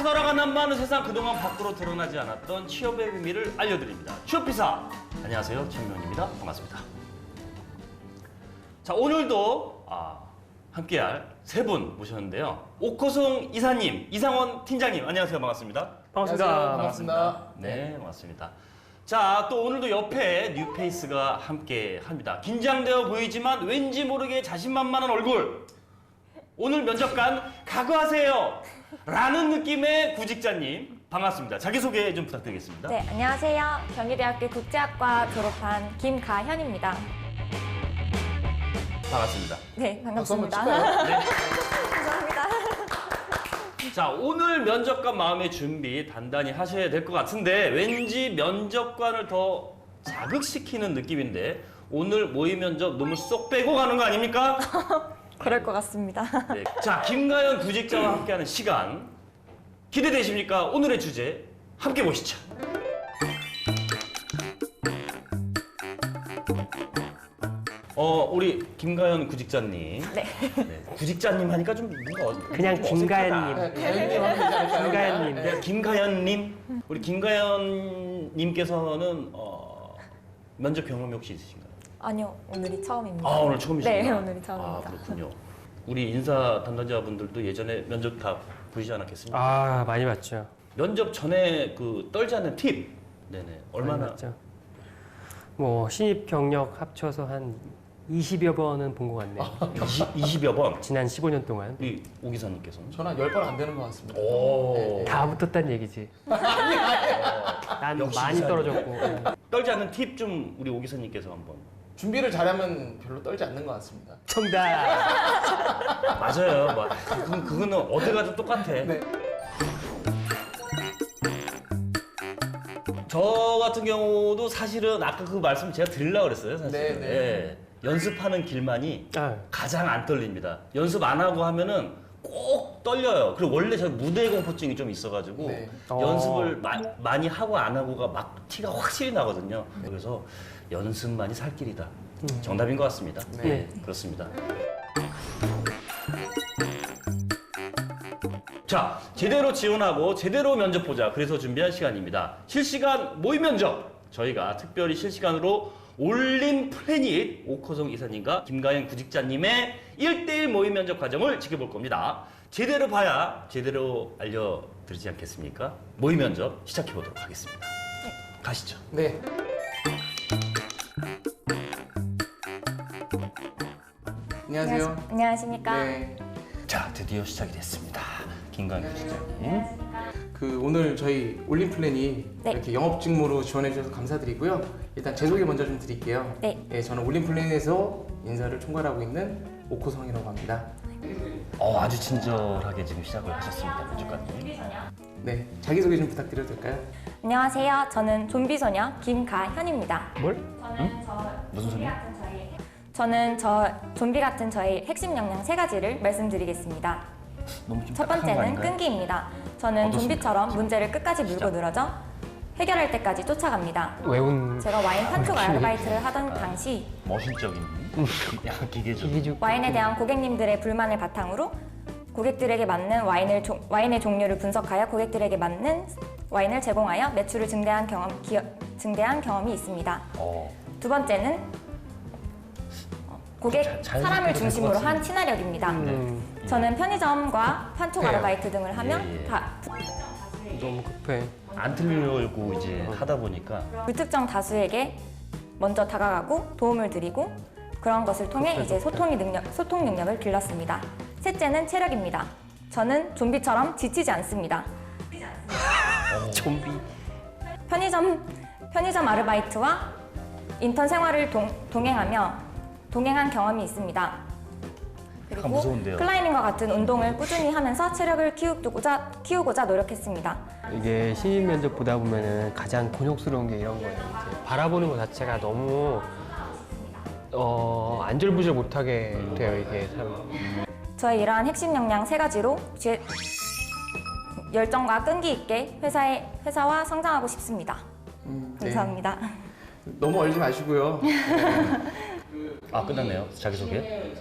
카더라가 난무하는 세상, 그동안 밖으로 드러나지 않았던 취업의 비밀을 알려드립니다. 취업비사! 안녕하세요, 최민원입니다. 반갑습니다. 자, 오늘도 함께할 세 분 모셨는데요. 옥호송 이사님, 이상원 팀장님, 안녕하세요. 반갑습니다. 반갑습니다. 안녕하세요. 반갑습니다. 네, 반갑습니다. 자, 또 오늘도 옆에 뉴페이스가 함께 합니다. 긴장되어 보이지만 왠지 모르게 자신만만한 얼굴. 오늘 면접관 각오하세요! 라는 느낌의 구직자님, 반갑습니다. 자기소개 좀 부탁드리겠습니다. 네, 안녕하세요. 경희대학교 국제학과 졸업한 김가현입니다. 반갑습니다. 네, 박수 한번 반갑습니다. 네. 감사합니다. 자, 오늘 면접관 마음의 준비 단단히 하셔야 될 것 같은데 왠지 면접관을 더 자극시키는 느낌인데 오늘 모의 면접 너무 쏙 빼고 가는 거 아닙니까? 그럴 것 같습니다. 네. 자, 김가연 구직자와 함께하는 시간 기대되십니까? 오늘의 주제 함께 보시죠. 우리 김가연 구직자님. 네. 네, 구직자님 하니까 좀 뭔가 그냥 좀 김가연님. 어색하다. 가연님 하면 되지 않을까요? 김가연님. 네, 김가연님. 우리 김가연님께서는 면접 경험이 혹시 있으신가요? 아니요, 오늘이 처음입니다. 오늘 처음이시구나. 네, 오늘이 처음입니다. 그렇군요. 우리 인사 담당자분들도 예전에 면접 다 보시지 않았겠습니까? 아, 많이 봤죠. 면접 전에 그 떨지 않는 팁. 네네. 많이 얼마나? 봤죠. 뭐 신입 경력 합쳐서 한 20여 번은 본 것 같네요. 20여 번. 지난 15년 동안 우리 오 기사님께서는? 저는 한 10번 안 되는 것 같습니다. 오. 다 붙었다는 얘기지. 난 역시 많이 이사님. 떨어졌고. 떨지 않는 팁 좀 우리 오 기사님께서 한번. 준비를 잘하면 별로 떨지 않는 것 같습니다. 정답. 맞아요. 그거는 어디 가도 똑같아. 네. 저 같은 경우도 사실은 아까 그 말씀 제가 드리려고 그랬어요. 사실. 네, 네. 연습하는 길만이 아, 가장 안 떨립니다. 연습 안 하고 하면은 꼭 떨려요. 그리고 원래 제가 무대 공포증이 좀 있어가지고 네. 연습을 많이 하고 안 하고가 막 티가 확실히 나거든요. 그래서 연습만이 살 길이다. 정답인 것 같습니다. 네. 네, 그렇습니다. 자, 제대로 지원하고 제대로 면접 보자. 그래서 준비한 시간입니다. 실시간 모의 면접. 저희가 특별히 실시간으로 올림 플래닛 옥호성 이사님과 김가연 구직자님의 1대1 모의 면접 과정을 지켜볼 겁니다. 제대로 봐야 제대로 알려드리지 않겠습니까? 모의 면접 시작해 보도록 하겠습니다. 가시죠. 네. 안녕하세요. 안녕하십니까? 네. 자, 드디어 시작이 됐습니다. 김가연 구직자님. 오늘 저희 올림플랜이 네. 이렇게 영업 직무로 지원해 주셔서 감사드리고요. 일단 제 소개 먼저 좀 드릴게요. 네. 저는 올림플랜에서 인사를 총괄하고 있는 오코성이라고 합니다. 아주 친절하게 지금 시작을 하셨습니다, 면접관님. 네. 자기소개 좀 부탁드려도 될까요? 안녕하세요. 저는 좀비소녀 김가현입니다. 뭘? 무슨 소리? 저는 좀비 같은 저의 핵심 역량 3가지를 말씀드리겠습니다. 너무 좀 첫 딱딱한 거 번째는 아닌가요? 끈기입니다. 저는 어떻습니까? 좀비처럼 문제를 끝까지 물고 시작. 늘어져 해결할 때까지 쫓아갑니다. 외운 제가 와인 판촉 아르바이트를 하던 당시 머신적인 약간 기계적. 기기죽. 와인에 대한 고객님들의 불만을 바탕으로 고객들에게 맞는 와인의 종류를 분석하여 고객들에게 맞는 와인을 제공하여 매출을 증대한 경험이 있습니다. 두 번째는 고객 잘 사람을 생각해도 될것 중심으로 한 같은데. 친화력입니다. 음, 저는 편의점과 판촉 네. 아르바이트 등을 하면 예, 예. 다 너무 급해. 안 틀려고 이제 하다 보니까 불특정 다수에게 먼저 다가가고 도움을 드리고 그런 것을 통해 이제 소통 능력을 길렀습니다. 셋째는 체력입니다. 저는 좀비처럼 지치지 않습니다. 좀비. 편의점 아르바이트와 인턴 생활을 동행한 경험이 있습니다. 약간 그리고 무서운데요. 클라이밍과 같은 운동을 꾸준히 하면서 체력을 키우고자 노력했습니다. 이게 신입 면접 보다 보면은 가장 곤욕스러운 게 이런 거예요. 이제 바라보는 것 자체가 너무 안절부절 못하게 돼요, 이게 참. 저의 이러한 핵심 역량 3가지로 열정과 끈기 있게 회사와 성장하고 싶습니다. 네. 감사합니다. 너무 얼지 마시고요. 끝났네요. 자기소개.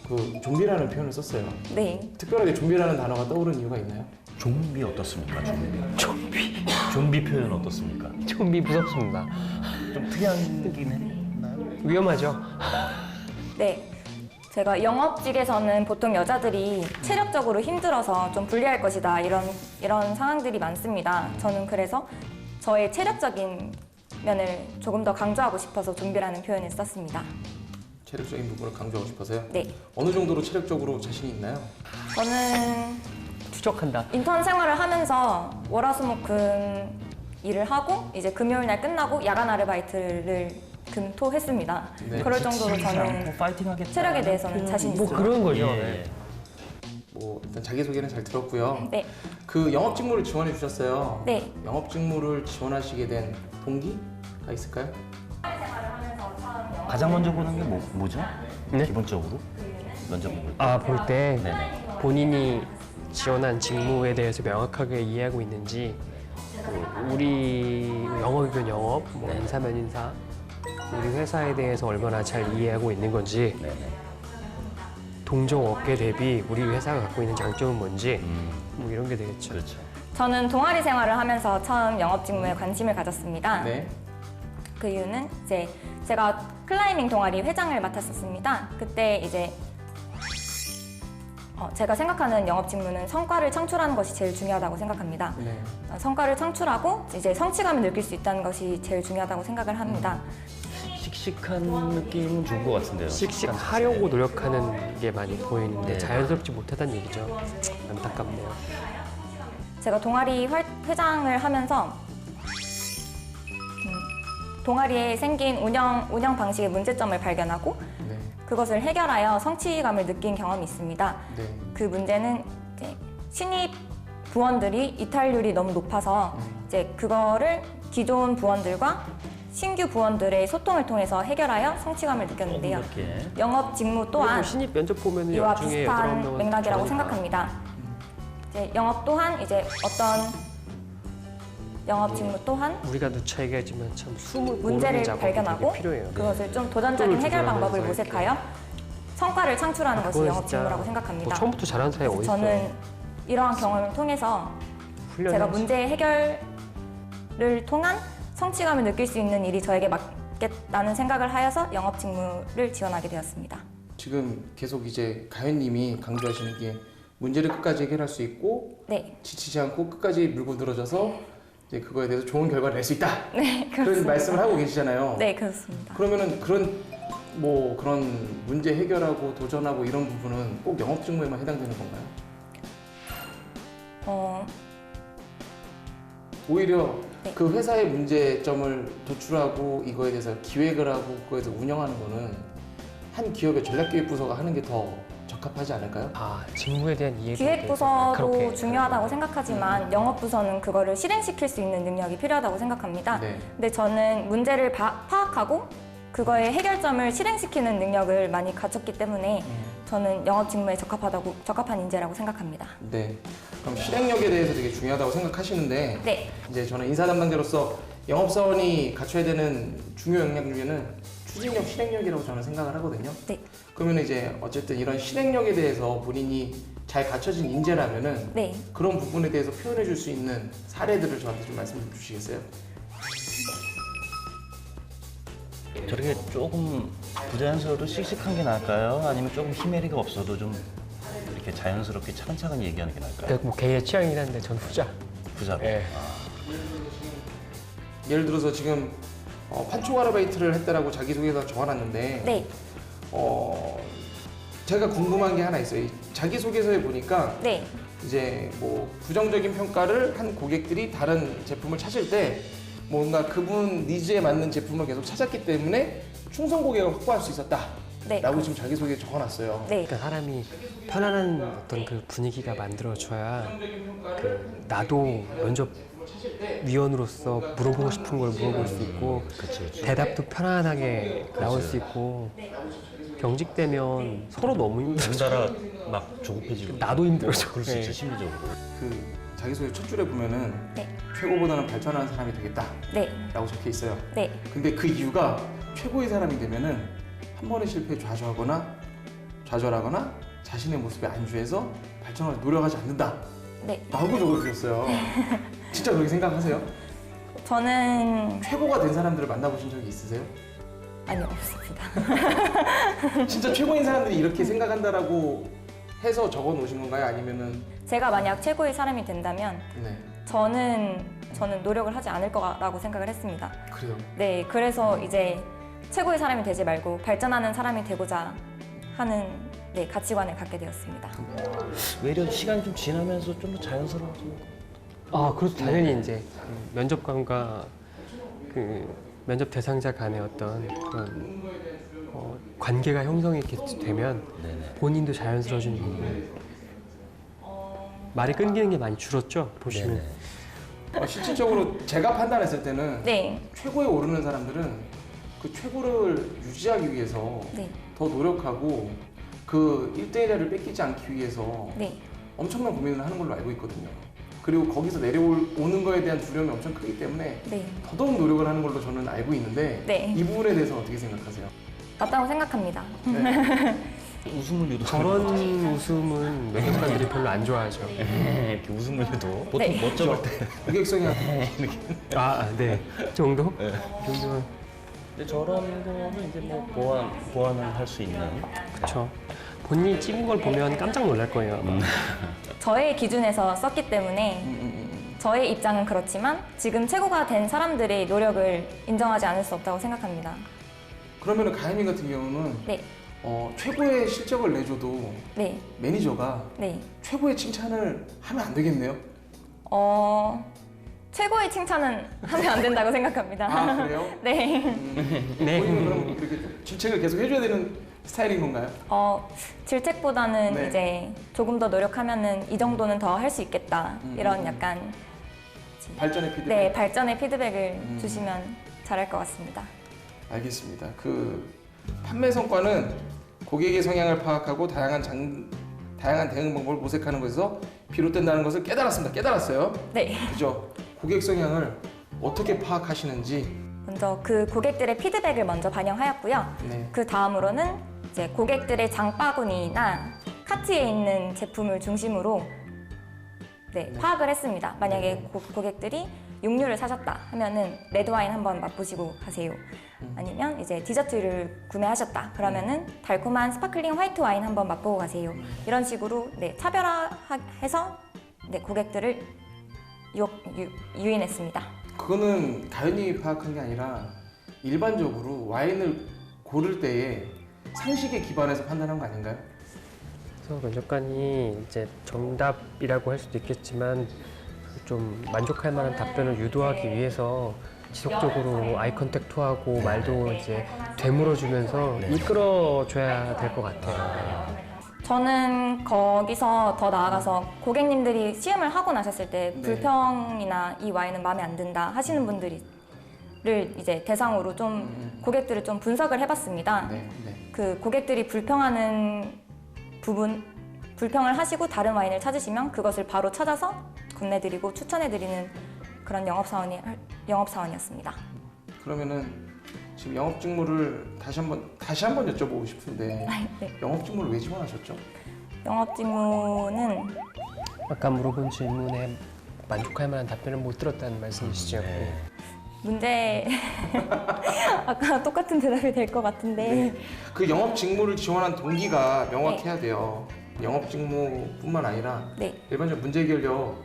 그 좀비라는 표현을 썼어요. 네. 특별하게 좀비라는 단어가 떠오른 이유가 있나요? 좀비 어떻습니까? 좀비 표현 어떻습니까? 좀비 무섭습니다. 좀 특이하긴 했나요? 위험하죠. 네. 제가 영업직에서는 보통 여자들이 체력적으로 힘들어서 좀 불리할 것이다 이런 상황들이 많습니다. 저는 그래서 저의 체력적인 면을 조금 더 강조하고 싶어서 좀비라는 표현을 썼습니다. 체력적인 부분을 강조하고 싶어서요. 네. 어느 정도로 체력적으로 자신이 있나요? 저는 추적한다. 인턴 생활을 하면서 월화수목금 일을 하고 이제 금요일 날 끝나고 야간 아르바이트를 금토했습니다. 네. 그럴 정도로 저는 파이팅하겠다. 체력에 대해서는 자신 뭐 있습니다. 그런 거죠. 예. 뭐 일단 자기소개는 잘 들었고요. 네. 그 영업 직무를 지원해 주셨어요. 네. 영업 직무를 지원하시게 된 동기가 있을까요? 가장 먼저 보는 게 뭐죠? 네? 기본적으로 면접 볼 때. 아, 볼 때 네네. 본인이 지원한 직무에 대해서 명확하게 이해하고 있는지, 우리 영업이면 영업, 뭐 인사면 인사, 우리 회사에 대해서 얼마나 잘 이해하고 있는 건지, 네네. 동종 업계 대비 우리 회사가 갖고 있는 장점은 뭔지, 뭐 이런 게 되겠죠. 그렇죠. 저는 동아리 생활을 하면서 처음 영업 직무에 관심을 가졌습니다. 네. 그 이유는 이제 제가 클라이밍 동아리 회장을 맡았었습니다. 그때 이제 제가 생각하는 영업 직무는 성과를 창출하는 것이 제일 중요하다고 생각합니다. 네. 성과를 창출하고 이제 성취감을 느낄 수 있다는 것이 제일 중요하다고 생각을 합니다. 씩씩한 느낌은 좋은 것 같은데요. 씩씩하려고 노력하는 게 많이 보이는데 네. 자연스럽지 못하다는 얘기죠. 안타깝네요. 제가 동아리 회장을 하면서 동아리에 생긴 운영 방식의 문제점을 발견하고 네. 그것을 해결하여 성취감을 느낀 경험이 있습니다. 네. 그 문제는 이제 신입 부원들이 이탈률이 너무 높아서 이제 그거를 기존 부원들과 신규 부원들의 소통을 통해서 해결하여 성취감을 느꼈는데요. 이렇게. 영업 직무 또한 뭐 신입 면접 보면 이와 중에 비슷한 8명은 맥락이라고 생각합니다. 이제 영업 또한 이제 어떤 영업 직무 또한 우리가 누차 얘기하지만 참 숨을 문제를 고르는 작업이 발견하고 되게 필요해요. 그것을 좀 도전적인 속도를 해결 방법을 조절하면서 모색하여 성과를 창출하는 것이 그거는 영업 진짜 직무라고 생각합니다. 뭐 처음부터 잘하는 사람이 어디 있어요? 저는 이러한 경험을 통해서 제가 문제 해결을 통한 성취감을 느낄 수 있는 일이 저에게 맞겠다는 생각을 하여서 영업 직무를 지원하게 되었습니다. 지금 계속 이제 가연님이 강조하시는 게 문제를 끝까지 해결할 수 있고 네, 지치지 않고 끝까지 물고 늘어져서 이제 그거에 대해서 좋은 결과를 낼 수 있다. 네 그런 그렇습니다. 말씀을 하고 계시잖아요. 네 그렇습니다. 그러면은 그런 문제 해결하고 도전하고 이런 부분은 꼭 영업 직무에만 해당되는 건가요? 오히려 네. 그 회사의 문제점을 도출하고 이거에 대해서 기획을 하고 그거에서 운영하는 거는 한 기업의 전략기획부서가 하는 게 더 적합하지 않을까요? 아, 직무에 대한 이해도 기획부서도 그렇게. 중요하다고 생각하지만 영업부서는 그거를 실행시킬 수 있는 능력이 필요하다고 생각합니다. 네. 근데 저는 문제를 파악하고 그거의 해결점을 실행시키는 능력을 많이 갖췄기 때문에 저는 영업 직무에 적합한 인재라고 생각합니다. 네. 그럼 실행력에 대해서 되게 중요하다고 생각하시는데 네, 이제 저는 인사 담당자로서 영업사원이 갖춰야 되는 중요 역량 중에는 추진력, 실행력이라고 저는 생각을 하거든요. 네, 그러면 이제 어쨌든 이런 실행력에 대해서 본인이 잘 갖춰진 인재라면은 네. 그런 부분에 대해서 표현해 줄 수 있는 사례들을 저한테 좀 말씀 좀 주시겠어요? 저렇게 조금 부자연스러워도 씩씩한 게 나을까요? 아니면 조금 히메리가 없어도 좀 이렇게 자연스럽게 차근차근 얘기하는 게 나을까요? 그러니까 뭐 개인의 취향이긴 한데 전 후자. 부자로. 예. 예를 들어서 지금 판촉 아르바이트를 했다라고 자기소개서 적어놨는데 네, 제가 궁금한 게 하나 있어요. 이 자기소개서에 보니까 네, 이제 뭐 부정적인 평가를 한 고객들이 다른 제품을 찾을 때 뭔가 그분 니즈에 맞는 제품을 계속 찾았기 때문에 충성 고객을 확보할 수 있었다. 네. 라고 지금 자기소개에 적어놨어요. 네, 그러니까 사람이 편안한 어떤 그 분위기가 만들어져야 그 나도 면접 위원으로서 물어보고 싶은 걸 물어볼 수 있고 대답도 편안하게 나올 수 있고 경직되면 서로 너무 힘들어. 연달아 막 조급해지고. 나도 힘들어져. 그럴 수 네. 있죠, 심리적으로. 그 자기소개 첫 줄에 보면은 네, 최고보다는 발전하는 사람이 되겠다. 네, 라고 적혀 있어요. 네, 근데 그 이유가 최고의 사람이 되면은 한 번의 실패에 좌절하거나 자신의 모습에 안주해서 발전을 노력하지 않는다. 네, 라고 적어주셨어요. 진짜 그렇게 생각하세요? 저는 최고가 된 사람들을 만나보신 적이 있으세요? 아니요, 없습니다. 진짜 최고인 사람들이 이렇게 생각한다라고 해서 적어 놓으신 건가요? 아니면은 제가 만약 최고의 사람이 된다면 네 저는 노력을 하지 않을 거라고 생각을 했습니다. 그래요. 네, 그래서 이제 최고의 사람이 되지 말고 발전하는 사람이 되고자 하는 네, 가치관을 갖게 되었습니다. 외려 시간이 좀 지나면서 좀 더 자연스러워지는 거. 그래서 당연히 이제 그 면접관과 그 면접 대상자 간의 어떤 그런 관계가 형성이 되면 네네. 본인도 자연스러워지는 거고 말이 끊기는 게 많이 줄었죠 보시면. 네네. 실질적으로 제가 판단했을 때는 네, 최고에 오르는 사람들은 그 최고를 유지하기 위해서 네, 더 노력하고 그 1대1을 뺏기지 않기 위해서 네. 엄청난 고민을 하는 걸로 알고 있거든요. 그리고 거기서 내려오는 거에 대한 두려움이 엄청 크기 때문에 네, 더더욱 노력을 하는 걸로 저는 알고 있는데 네. 이 부분에 대해서 어떻게 생각하세요? 맞다고 생각합니다. 네. 웃음을 유도. 저런 웃음은 면접관들이 별로 안 좋아하죠. 이렇게 웃음을 유도. 보통 네. 멋쩍을 때. 고객성이 네. 그 정도? 그 정도면 근데 저런 거는 이제 뭐 보완을 할 수 있는. 그렇죠. 본인이 찍은 걸 보면 깜짝 놀랄 거예요. 아마. 저의 기준에서 썼기 때문에 저의 입장은 그렇지만 지금 최고가 된 사람들의 노력을 인정하지 않을 수 없다고 생각합니다. 그러면은 가연이 같은 경우는 네, 최고의 실적을 내줘도 네, 매니저가 네. 최고의 칭찬을 하면 안 되겠네요? 최고의 칭찬은 하면 안 된다고 생각합니다. 아 그래요? 네. 네. 본인은 그럼 이렇게 질책을 계속 해줘야 되는 스타일인 건가요? 질책보다는 네. 이제 조금 더 노력하면은 이 정도는 더 할 수 있겠다. 이런 약간 발전의 피드백? 네, 발전의 피드백을 주시면 잘할 것 같습니다. 알겠습니다. 그 판매 성과는 고객의 성향을 파악하고 다양한 대응 방법을 모색하는 것에서 비롯된다는 것을 깨달았어요. 네. 그죠? 고객 성향을 어떻게 파악하시는지. 먼저 그 고객들의 피드백을 먼저 반영하였고요. 네. 그 다음으로는 이제 고객들의 장바구니나 카트에 있는 제품을 중심으로 네, 파악을 했습니다. 만약에 고객들이 육류를 사셨다 하면은 레드와인 한번 맛보시고 가세요. 아니면 이제 디저트를 구매하셨다 그러면은 달콤한 스파클링 화이트 와인 한번 맛보고 가세요. 이런 식으로 네, 차별화해서 네, 고객들을 유인했습니다. 그거는 가연이 파악한 게 아니라 일반적으로 와인을 고를 때에 상식에 기반해서 판단한 거 아닌가요? 그래서 면접관이 이제 정답이라고 할 수도 있겠지만 좀 만족할 만한 답변을 유도하기 위해서 지속적으로 아이 컨택트하고 말도 이제 되물어주면서 이끌어줘야 될 것 같아요. 저는 거기서 더 나아가서 고객님들이 시음을 하고 나셨을 때 네. 불평이나 이 와인은 마음에 안 든다 하시는 분들을 이제 대상으로 좀 고객들을 좀 분석을 해봤습니다. 네. 그 고객들이 불평하는 부분, 불평을 하시고 다른 와인을 찾으시면 그것을 바로 찾아서 건네드리고 추천해드리는 그런 영업사원이었습니다. 그러면은 지금 영업 직무를 다시 한번 여쭤보고 싶은데 네. 영업 직무를 왜 지원하셨죠? 영업 직무는 아까 물어본 질문에 만족할 만한 답변을 못 들었다는 말씀이시죠? 문제 아까 똑같은 대답이 될 것 같은데 그 영업 직무를 지원한 동기가 명확해야 돼요. 영업 직무뿐만 아니라 네, 일반적 문제 해결력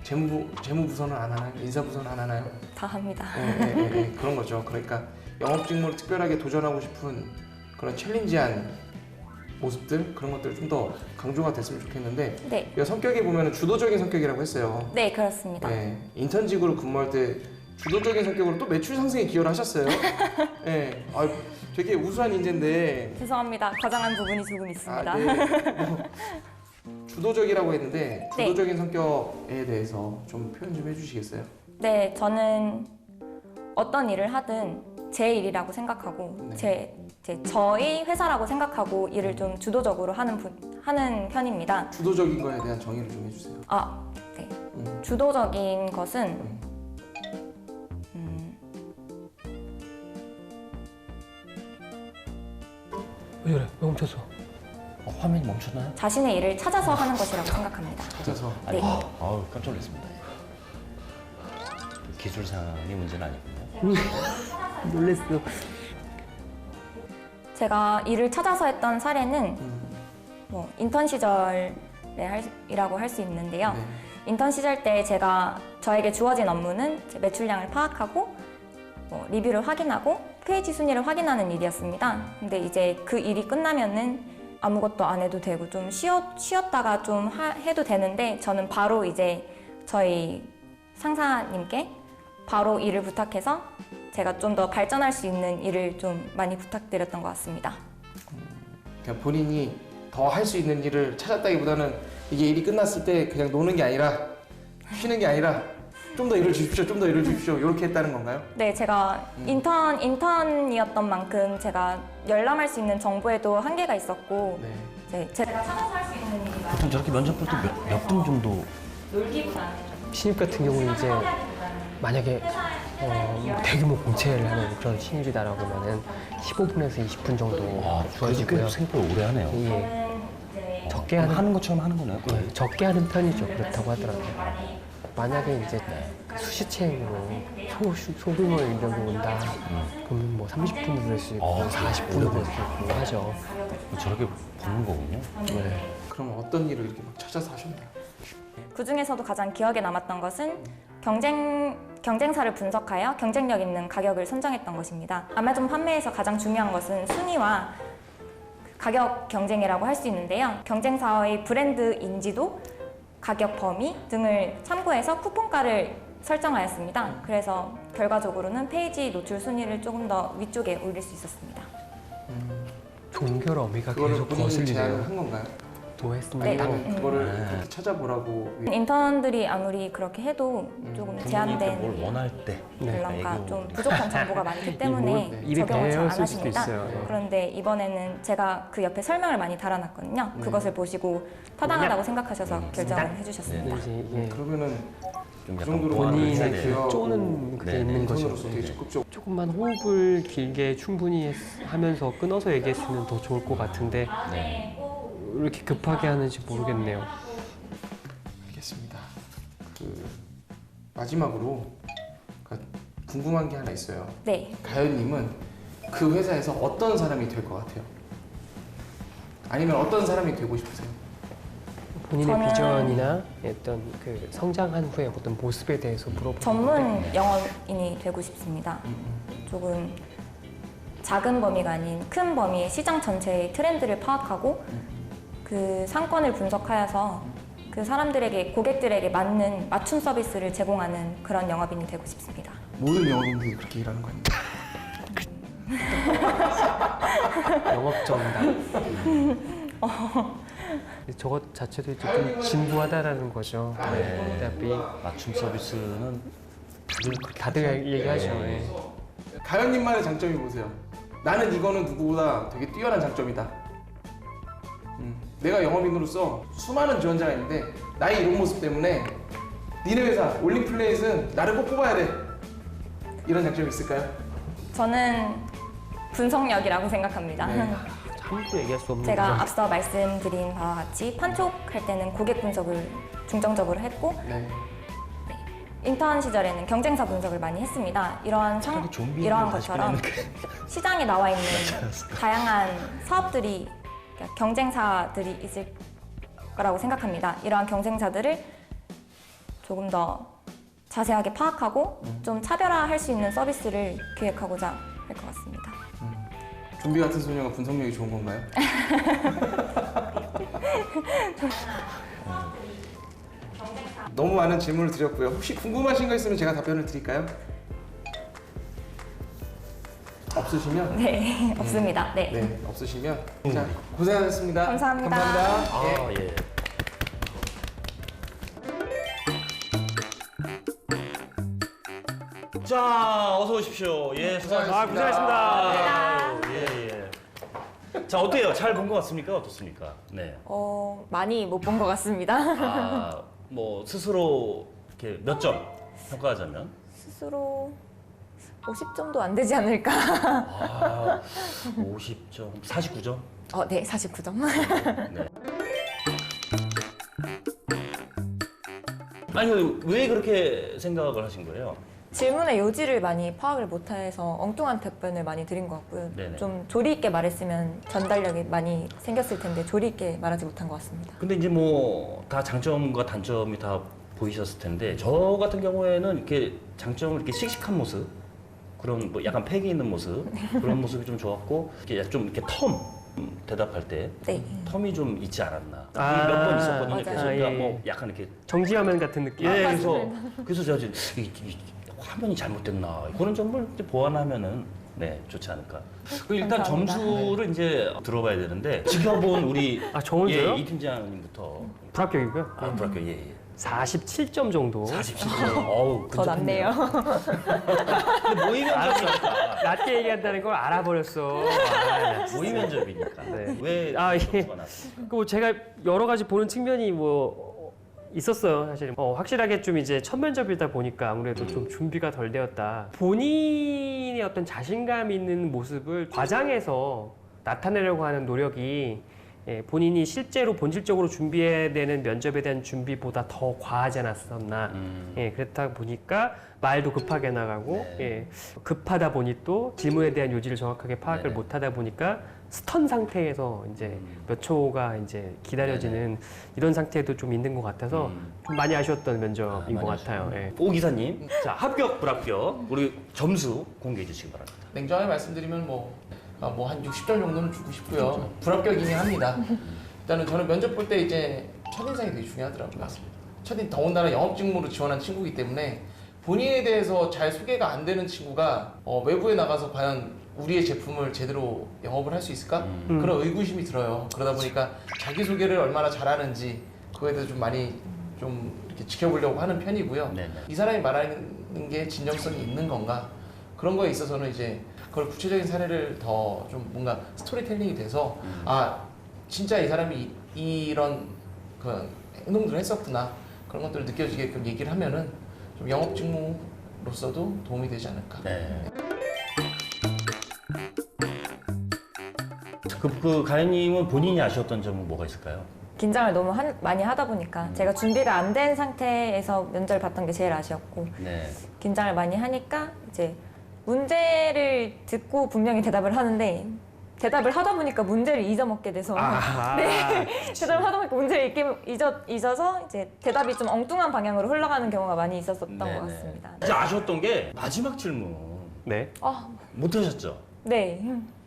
재무부서는 안 하나요? 인사부서는 안 하나요? 다 합니다. 네, 그런 거죠. 그러니까 영업 직무를 특별하게 도전하고 싶은 그런 챌린지한 모습들 그런 것들 좀 더 강조가 됐으면 좋겠는데 네, 이 성격이 보면 주도적인 성격이라고 했어요. 네 그렇습니다. 네, 인턴직으로 근무할 때 주도적인 성격으로 또 매출 상승에 기여를 하셨어요. 네, 되게 우수한 인재인데 죄송합니다. 과장한 부분이 조금 있습니다. 주도적이라고 했는데 네. 주도적인 성격에 대해서 좀 표현 좀 해주시겠어요? 네, 저는 어떤 일을 하든 제 일이라고 생각하고 저희 회사라고 생각하고 일을 좀 주도적으로 하는 편입니다. 주도적인 거에 대한 정의를 좀 해주세요. 네. 주도적인 것은 왜 그래? 왜 멈췄어? 화면이 멈췄나요? 자신의 일을 찾아서 하는 것이라고 생각합니다. 찾아서. 네. 아우 깜짝 놀랐습니다. 기술상의 문제는 아니군요. 놀랬어. 제가 일을 찾아서 했던 사례는 뭐 인턴 시절에 이라고 할 수 있는데요. 네. 인턴 시절 때 저에게 주어진 업무는 제 매출량을 파악하고 뭐 리뷰를 확인하고 페이지 순위를 확인하는 일이었습니다. 근데 이제 그 일이 끝나면은 아무것도 안 해도 되고 좀 쉬었다가 좀 해도 되는데 저는 바로 이제 저희 상사님께 바로 일을 부탁해서 제가 좀 더 발전할 수 있는 일을 좀 많이 부탁드렸던 것 같습니다. 그냥 본인이 더 할 수 있는 일을 찾았다기보다는 이게 일이 끝났을 때 그냥 노는 게 아니라 쉬는 게 아니라 좀 더 일을 주십시오, 좀 더 일을 주십시오 이렇게 했다는 건가요? 네, 제가 인턴이었던 만큼 제가 열람할 수 있는 정보에도 한계가 있었고 네. 이제 제가 찾아서 할 수 있는 일이 많아요. 보통 저렇게 면접 볼 때 몇 분 정도? 놀기보다는 신입 같은 경우는 이제 만약에 대규모 공채를 하는 그런 신입이다라고 하면은 15분에서 20분 정도 그래도 주어지고요. 꽤 생각보다 오래 하네요. 예, 저는 이제 적게 하는 하는 것처럼 하는 거네요. 거의. 예, 적게 하는 편이죠. 그렇다고 하더라고요. 만약에 이제 그 수시체행으로 소규모 인력이 온다. 그러면 뭐 30분도 될 수 있고 40분도 될 수 있고 하죠. 저렇게 보는 거군요. 네. 그럼 어떤 일을 이렇게 막 찾아서 하셨나요? 그 중에서도 가장 기억에 남았던 것은 경쟁사를 분석하여 경쟁력 있는 가격을 선정했던 것입니다. 아마존 판매에서 가장 중요한 것은 순위와 가격 경쟁이라고 할 수 있는데요. 경쟁사의 브랜드 인지도, 가격 범위 등을 참고해서 쿠폰가를 설정하였습니다. 그래서 결과적으로는 페이지 노출 순위를 조금 더 위쪽에 올릴 수 있었습니다. 종결 어미가 그거를 계속 본인이 제안을 거슬리네요. 한 건가요? 도했습니다. 네. 그거를 그렇게 찾아보라고 인턴들이 아무리 그렇게 해도 조금 뭘 제한된 원할 때. 런가 좀 부족한 정보가 많기 때문에 네. 입에 적용을 잘 안 배었을 수도 하십니다. 있어요. 네. 그런데 이번에는 제가 그 옆에 설명을 많이 달아놨거든요. 그것을 보시고 타당하다고 생각하셔서 결정을 해주셨습니다. 근데 이제 이게 그러면 좀 그 약간 정도로 보완을 해야 본인의 돼요. 그 쪼는 그게 네, 있는 거죠. 인턴으로서 되게 적극적. 조금만 호흡을 길게 충분히 하면서 끊어서 얘기했으면 더 좋을 것 같은데 네. 왜 이렇게 급하게 하는지 모르겠네요. 알겠습니다. 그 마지막으로 궁금한 게 하나 있어요. 네, 가연님은 그 회사에서 어떤 사람이 될 것 같아요? 아니면 어떤 사람이 되고 싶으세요? 본인의 저는- 비전이나 어떤 그 성장한 후에 어떤 모습에 대해서 물어보는 전문 영업인이 되고 싶습니다. 조금 작은 범위가 아닌 큰 범위의 시장 전체의 트렌드를 파악하고 그 상권을 분석하여서 그 사람들에게 고객들에게 맞는 맞춤 서비스를 제공하는 그런 영업인이 되고 싶습니다. 모든 영업인들이 그렇게 일하는 거 아닙니까? 영업 전담. 저것 자체도 이제 좀 진부하다라는 거죠. 어차피 맞춤 서비스는 다들 얘기하죠. 예. 가연님만의 장점이 뭐세요? 나는 이거는 누구보다 되게 뛰어난 장점이다. 내가 영업인으로서 수많은 지원자가 있는데 나의 이런 모습 때문에 니네 회사 올림플레이트는 나를 꼭 뽑아야 돼. 이런 장점이 있을까요? 저는 분석력이라고 생각합니다. 네. 함부로 얘기할 수 없는 제가 거죠. 앞서 말씀드린 바와 같이 판촉할 때는 고객 분석을 중점적으로 했고 네. 인턴 시절에는 경쟁사 분석을 많이 했습니다. 이러한 것처럼 시장에 나와 있는 다양한 사업들이 그러니까 경쟁사들이 있을 거라고 생각합니다. 이러한 경쟁사들을 조금 더 자세하게 파악하고 좀 차별화할 수 있는 서비스를 기획하고자 할 것 같습니다. 좀비 같은 소녀가 분석력이 좋은 건가요? 너무 많은 질문을 드렸고요. 혹시 궁금하신 거 있으면 제가 답변을 드릴까요? 없으시면 네, 없습니다. 네. 네, 없으시면 자, 고생하셨습니다. 감사합니다. 감사합니다. 예. 아, 예. 자, 어서 오십시오. 예, 수고하셨습니다. 고생하셨습니다. 예, 예. 자, 어때요? 잘 본 것 같습니까? 어떻습니까? 네. 많이 못 본 것 같습니다. 아, 뭐 스스로 이렇게 몇 점 평가하자면? 스스로 50점도 안 되지 않을까. 아, 50점, 49점? 네, 49점. 네. 아니 왜 그렇게 생각을 하신 거예요? 질문의 요지를 많이 파악을 못해서 엉뚱한 답변을 많이 드린 것 같고요. 네네. 좀 조리 있게 말했으면 전달력이 많이 생겼을 텐데 조리 있게 말하지 못한 것 같습니다. 근데 이제 뭐 다 장점과 단점이 다 보이셨을 텐데 저 같은 경우에는 이렇게 장점을 이렇게 씩씩한 모습 그런 뭐 약간 패기 있는 모습 그런 모습이 좀 좋았고 이렇게 좀 이렇게 대답할 때 네. 텀이 좀 있지 않았나 아, 몇 번 있었거든요. 맞아요. 그래서 아, 예, 그러니까 예. 뭐 약간 이렇게 정지화면 같은 느낌. 예 그래서 제가 지금 화면이 잘못됐나 그런 점을 이제 보완하면은 네 좋지 않을까. 그 일단 감사합니다. 점수를 이제 들어봐야 되는데 지켜본 우리 저 먼저요? 이 팀장님부터 불합격이고요. 불합격 예. 47점 정도. 47점. 어우, 더 낫네요. 근데 모의 면접이니까. 낮게 얘기한다는 걸 알아버렸어. 모의 면접이니까. 네. 왜 아, 예. 점수가 났습니까? 그 제가 여러 가지 보는 측면이 있었어요. 사실 확실하게 좀 이제 첫 면접이다 보니까 아무래도 좀 준비가 덜 되었다. 본인의 어떤 자신감 있는 모습을 과장해서 나타내려고 하는 노력이 본인이 실제로 본질적으로 준비해야 되는 면접에 대한 준비보다 더 과하지 않았었나. 그렇다 보니까 말도 급하게 나가고 급하다 보니 또 질문에 대한 요지를 정확하게 파악을 네네. 못하다 보니까 스턴 상태에서 이제 몇 초가 이제 기다려지는 이런 상태도 좀 있는 것 같아서 좀 많이 아쉬웠던 면접인 것 같아요. 예. 오 기사님, 자 합격, 불합격, 우리 점수 공개해 주시기 바랍니다. 냉정하게 말씀드리면 뭐 한 60점 정도는 주고 싶고요. 불합격이긴 합니다. 일단은 저는 면접 볼 때 이제 첫인상이 되게 중요하더라고요. 더군다나 영업 직무로 지원한 친구이기 때문에 본인에 대해서 잘 소개가 안 되는 친구가 외부에 나가서 과연 우리의 제품을 제대로 영업을 할 수 있을까? 그런 의구심이 들어요. 그러다 보니까 자기소개를 얼마나 잘하는지 그거에 대해서 좀 많이 좀 이렇게 지켜보려고 하는 편이고요. 네네. 이 사람이 말하는 게 진정성이 있는 건가? 그런 거에 있어서는 이제 그걸 구체적인 사례를 더 좀 뭔가 스토리텔링이 돼서 진짜 이 사람이 이런 그 행동들을 했었구나 그런 것들을 느껴지게끔 얘기를 하면은 좀 영업 직무로서도 도움이 되지 않을까. 네. 그 가연님은 본인이 아쉬웠던 점은 뭐가 있을까요? 긴장을 너무 많이 하다 보니까 제가 준비가 안 된 상태에서 면접을 봤던 게 제일 아쉬웠고 네. 긴장을 많이 하니까 이제 문제를 듣고 분명히 대답을 하는데 대답을 하다 보니까 문제를 잊어먹게 돼서 네. 대답을 하다 보니까 문제를 잊어서 이제 대답이 좀 엉뚱한 방향으로 흘러가는 경우가 많이 있었던 것 같습니다. 진짜 아쉬웠던 게 마지막 질문 네. 못 하셨죠? 네.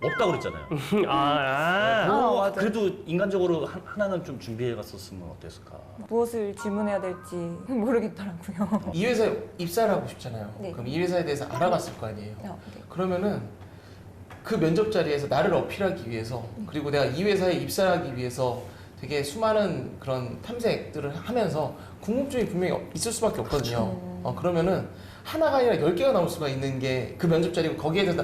없다 그랬잖아요. 그거 맞아요. 그래도 인간적으로 하나는 좀 준비해 갔었으면 어땠을까? 무엇을 질문해야 될지 모르겠더라고요. 이 회사에 입사를 하고 싶잖아요. 네. 그럼 이 회사에 대해서 알아봤을 거 아니에요. 네. 그러면은 그 면접 자리에서 나를 어필하기 위해서 그리고 내가 이 회사에 입사하기 위해서 되게 수많은 그런 탐색들을 하면서 궁금증이 분명히 있을 수밖에 없거든요. 그러면은 하나가 아니라 10개가 나올 수가 있는 게 그 면접 자리고 거기에 대해서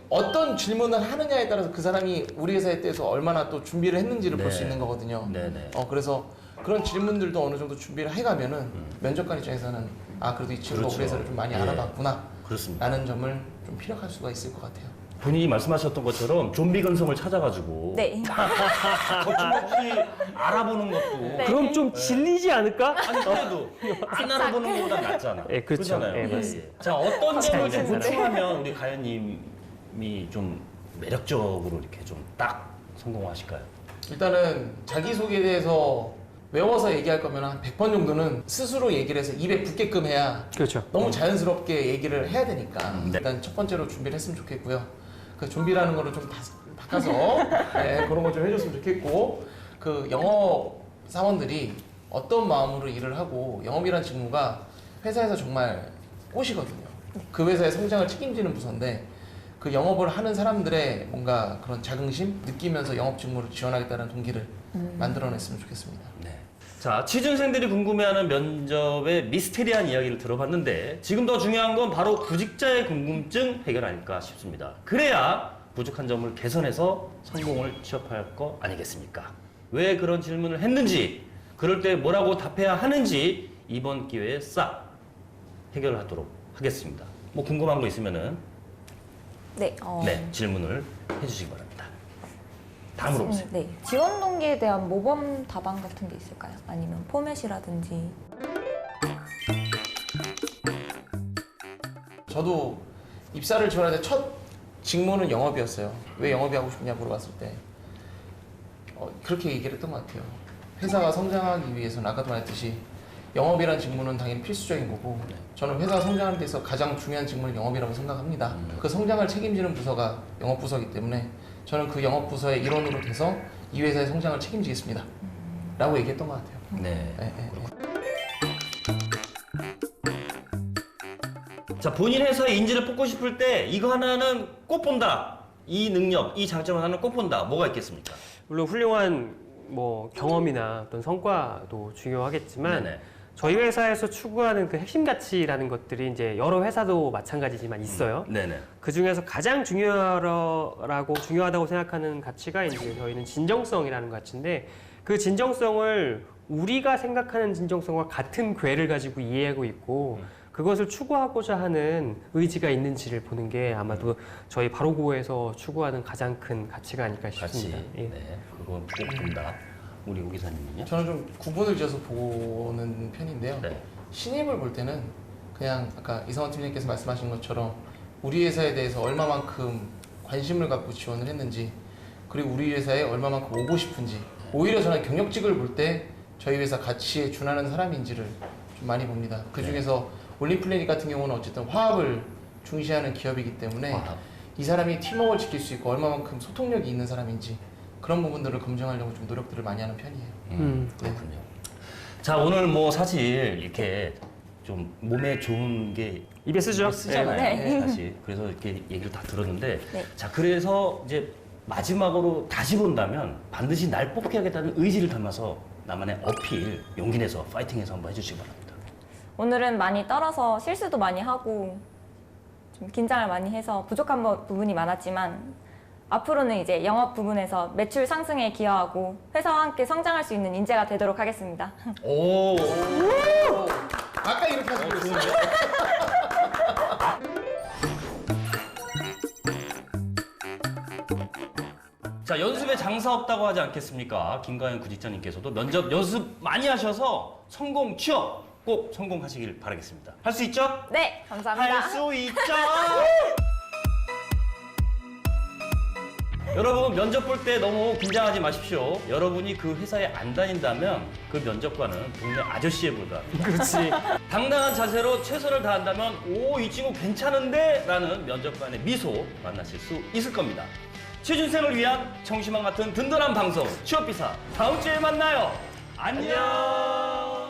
어떤 질문을 하느냐에 따라서 그 사람이 우리 회사에 대해서 얼마나 또 준비를 했는지를 볼 수 있는 거거든요. 네네. 그래서 그런 질문들도 어느 정도 준비를 해가면은 면접관 입장에서는 그래도 이 친구가 그렇죠. 우리 회사를 좀 많이 예. 알아봤구나 그렇습니다. 라는 점을 좀 피력할 수가 있을 것 같아요. 본인이 말씀하셨던 것처럼 좀비 근성을 찾아가지고 네. 거침없이 알아보는 것도 네. 그럼 좀 질리지 않을까? 아니 그래도 안 알아보는 것보다 낫잖아. 예, 그렇죠. 그렇잖아요. 예, 맞습니다. 자 어떤 점을 좀 네. 보충하면 우리 가연님이 좀 매력적으로 이렇게 좀 딱 성공하실까요? 일단은 자기소개에 대해서 외워서 얘기할 거면 한 100번 정도는 스스로 얘기를 해서 입에 붙게끔 해야 그렇죠. 너무 자연스럽게 얘기를 해야 되니까 네. 일단 첫 번째로 준비를 했으면 좋겠고요. 그 준비라는 거를 좀 바꿔서 그런 거 좀 해줬으면 좋겠고 그 영업 사원들이 어떤 마음으로 일을 하고 영업이라는 직무가 회사에서 정말 꽃이거든요. 그 회사의 성장을 책임지는 부서인데 그 영업을 하는 사람들의 뭔가 그런 자긍심 느끼면서 영업 직무를 지원하겠다는 동기를 만들어냈으면 좋겠습니다. 네. 자, 취준생들이 궁금해하는 면접의 미스테리한 이야기를 들어봤는데 지금 더 중요한 건 바로 구직자의 궁금증 해결 아닐까 싶습니다. 그래야 부족한 점을 개선해서 성공을 취업할 거 아니겠습니까? 왜 그런 질문을 했는지, 그럴 때 뭐라고 답해야 하는지 이번 기회에 싹 해결하도록 하겠습니다. 뭐 궁금한 거 있으면은 네. 네, 질문을 해주시기 바랍니다. 다 물어보세요. 네. 지원 동기에 대한 모범 답안 같은 게 있을까요? 아니면 포맷이라든지. 저도 입사를 지원할 때 첫 직무는 영업이었어요. 왜 영업이 하고 싶냐 물어봤을 때 그렇게 얘기를 했던 것 같아요. 회사가 성장하기 위해서는 아까도 말했듯이 영업이라는 직무는 당연히 필수적인 거고 저는 회사가 성장하는 데 있어서 가장 중요한 직무는 영업이라고 생각합니다. 그 성장을 책임지는 부서가 영업부서이기 때문에 저는 그 영업부서의 일원으로 돼서 이 회사의 성장을 책임지겠습니다. 라고 얘기했던 것 같아요. 네. 네, 네, 네. 자, 본인 회사의 인재를 뽑고 싶을 때 이거 하나는 꼭 본다. 이 능력, 이 장점 하나는 꼭 본다. 뭐가 있겠습니까? 물론 훌륭한 뭐 경험이나 어떤 성과도 중요하겠지만 네네. 저희 회사에서 추구하는 그 핵심 가치라는 것들이 이제 여러 회사도 마찬가지지만 있어요. 네네. 그 중에서 가장 중요하다고 생각하는 가치가 이제 저희는 진정성이라는 가치인데 그 진정성을 우리가 생각하는 진정성과 같은 궤를 가지고 이해하고 있고 그것을 추구하고자 하는 의지가 있는지를 보는 게 아마도 저희 바로고에서 추구하는 가장 큰 가치가 아닐까 같이. 싶습니다. 예. 네. 그건 꼭 본다. 우리 오 기사님은요? 저는 좀 구분을 지어서 보는 편인데요. 네. 신입을 볼 때는 그냥 아까 이성원 팀장님께서 말씀하신 것처럼 우리 회사에 대해서 얼마만큼 관심을 갖고 지원을 했는지 그리고 우리 회사에 얼마만큼 오고 싶은지 오히려 저는 경력직을 볼 때 저희 회사 가치에 준하는 사람인지를 좀 많이 봅니다. 그 중에서 올림플래닛 같은 경우는 어쨌든 화합을 중시하는 기업이기 때문에 화합. 이 사람이 팀워크를 지킬 수 있고 얼마만큼 소통력이 있는 사람인지 그런 부분들을 검증하려고 좀 노력들을 많이 하는 편이에요. 그렇군요. 자, 오늘 뭐 사실 이렇게 좀 몸에 좋은 게 입에 쓰죠? 쓰잖아요. 네. 사실. 그래서 이렇게 얘기를 다 들었는데 네. 자, 그래서 이제 마지막으로 다시 본다면 반드시 날 뽑게 하겠다는 의지를 담아서 나만의 어필, 용기 내서 파이팅해서 한번 해주시기 바랍니다. 오늘은 많이 떨어서 실수도 많이 하고 좀 긴장을 많이 해서 부족한 부분이 많았지만 앞으로는 이제 영업 부분에서 매출 상승에 기여하고 회사와 함께 성장할 수 있는 인재가 되도록 하겠습니다. 오. 아까 이렇게 하시고 있어요. 자, 연습에 장사 없다고 하지 않겠습니까? 김가연 구직자님께서도 면접 연습 많이 하셔서 성공 취업 꼭 성공하시길 바라겠습니다. 할 수 있죠? 네, 감사합니다. 할 수 있죠? 여러분, 면접 볼 때 너무 긴장하지 마십시오. 여러분이 그 회사에 안 다닌다면 그 면접관은 동네 아저씨에 불과합니다. 그렇지. 당당한 자세로 최선을 다한다면 오, 이 친구 괜찮은데? 라는 면접관의 미소 만나실 수 있을 겁니다. 취준생을 위한 청심환 같은 든든한 방송 취업비사 다음 주에 만나요. 안녕.